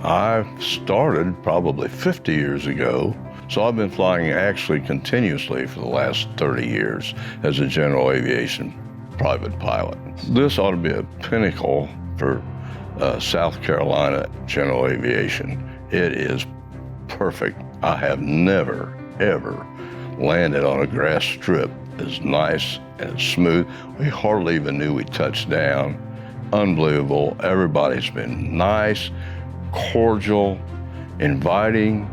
I started probably 50 years ago, so I've been flying actually continuously for the last 30 years as a general aviation private pilot. This ought to be a pinnacle for South Carolina general aviation. It is perfect. I have never, ever landed on a grass strip as nice and smooth. We hardly even knew we touched down. Unbelievable. Everybody's been nice, cordial, inviting,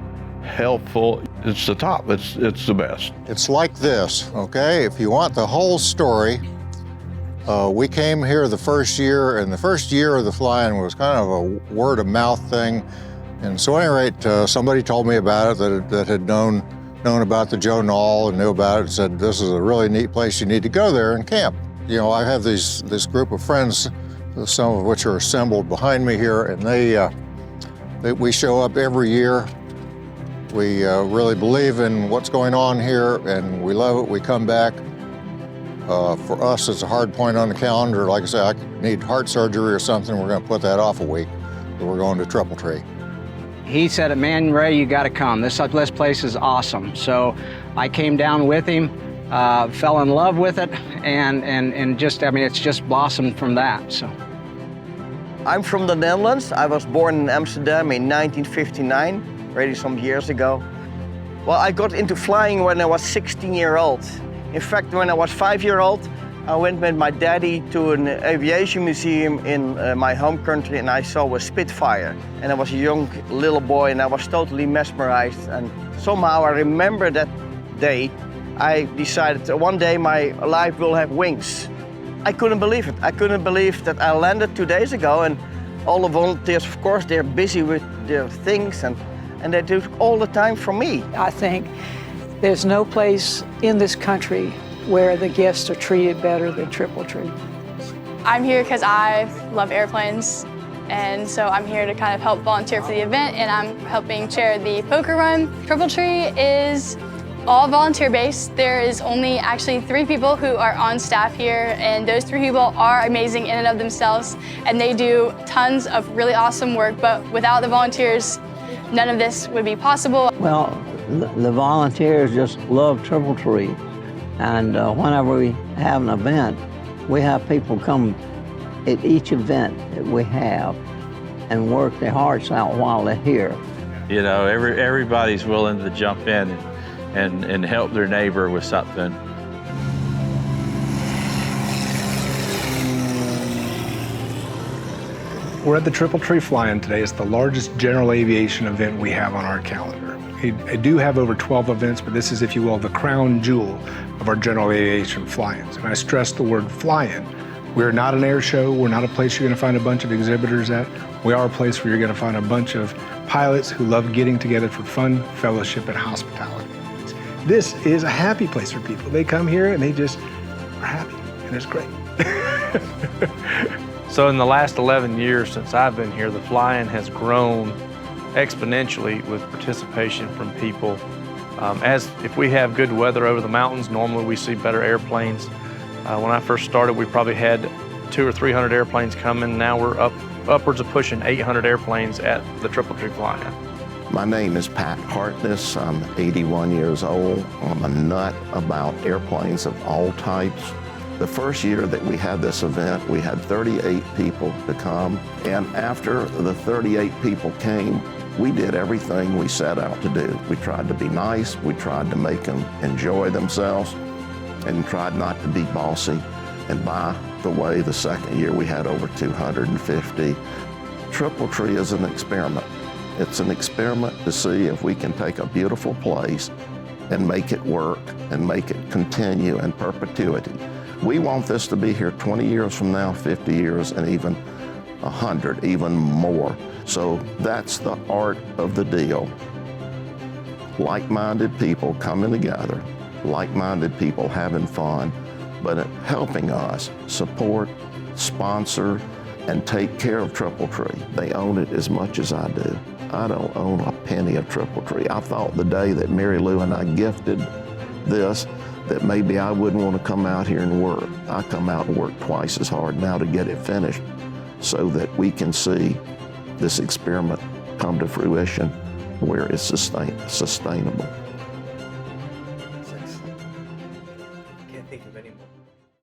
helpful. It's the top. It's the best. It's like this, okay? If you want the whole story, we came here the first year, and the first year of the flying was kind of a word-of-mouth thing. And so at any rate, somebody told me about it that had known about the Joe Nall and knew about it and said, this is a really neat place, you need to go there and camp. You know, I have this group of friends, some of which are assembled behind me here, and we show up every year. We really believe in what's going on here, and we love it. We come back. For us, it's a hard point on the calendar. Like I said, I need heart surgery or something. We're going to put that off a week. But we're going to Triple Tree. He said, man, Ray, you got to come. This place is awesome. So I came down with him, fell in love with it, and just, I mean, it's just blossomed from that. So. I'm from the Netherlands. I was born in Amsterdam in 1959, already some years ago. Well, I got into flying when I was 16 years old. In fact, when I was 5 years old, I went with my daddy to an aviation museum in my home country, and I saw a Spitfire. And I was a young little boy, and I was totally mesmerized. And somehow I remember that day. I decided one day my life will have wings. I couldn't believe it. I couldn't believe that I landed 2 days ago, and all the volunteers, of course, they're busy with their things, and they do all the time for me. I think there's no place in this country where the guests are treated better than Triple Tree. I'm here because I love airplanes, and so I'm here to kind of help volunteer for the event, and I'm helping chair the poker run. Triple Tree is all volunteer-based. There is only actually 3 people who are on staff here, and those 3 people are amazing in and of themselves, and they do tons of really awesome work, but without the volunteers, none of this would be possible. Well, the volunteers just love Triple Tree. And whenever we have an event, we have people come at each event that we have and work their hearts out while they're here. You know, everybody's willing to jump in and help their neighbor with something. We're at the Triple Tree Fly-In today. It's the largest general aviation event we have on our calendar. I do have over 12 events, but this is, if you will, the crown jewel of our general aviation fly-ins. And I stress the word fly-in. We're not an air show. We're not a place you're going to find a bunch of exhibitors at. We are a place where you're going to find a bunch of pilots who love getting together for fun, fellowship, and hospitality. This is a happy place for people. They come here and they just are happy, and it's great. So in the last 11 years since I've been here, the fly-in has grown exponentially with participation from people. If we have good weather over the mountains, normally we see better airplanes. When I first started, we probably had 200 or 300 airplanes coming. Now we're upwards of pushing 800 airplanes at the Triple Tree Fly-In. My name is Pat Hartness. I'm 81 years old. I'm a nut about airplanes of all types. The first year that we had this event, we had 38 people to come. And after the 38 people came, we did everything we set out to do. We tried to be nice, we tried to make them enjoy themselves, and tried not to be bossy. And by the way, the second year we had over 250. Triple Tree is an experiment. It's an experiment to see if we can take a beautiful place and make it work and make it continue in perpetuity. We want this to be here 20 years from now, 50 years, and even 100, even more. So that's the art of the deal. Like-minded people coming together, like-minded people having fun, but helping us support, sponsor, and take care of Triple Tree. They own it as much as I do. I don't own a penny of Triple Tree. I thought the day that Mary Lou and I gifted this, that maybe I wouldn't want to come out here and work. I come out and work twice as hard now to get it finished so that we can see this experiment come to fruition where it's sustainable. Can't think of any more.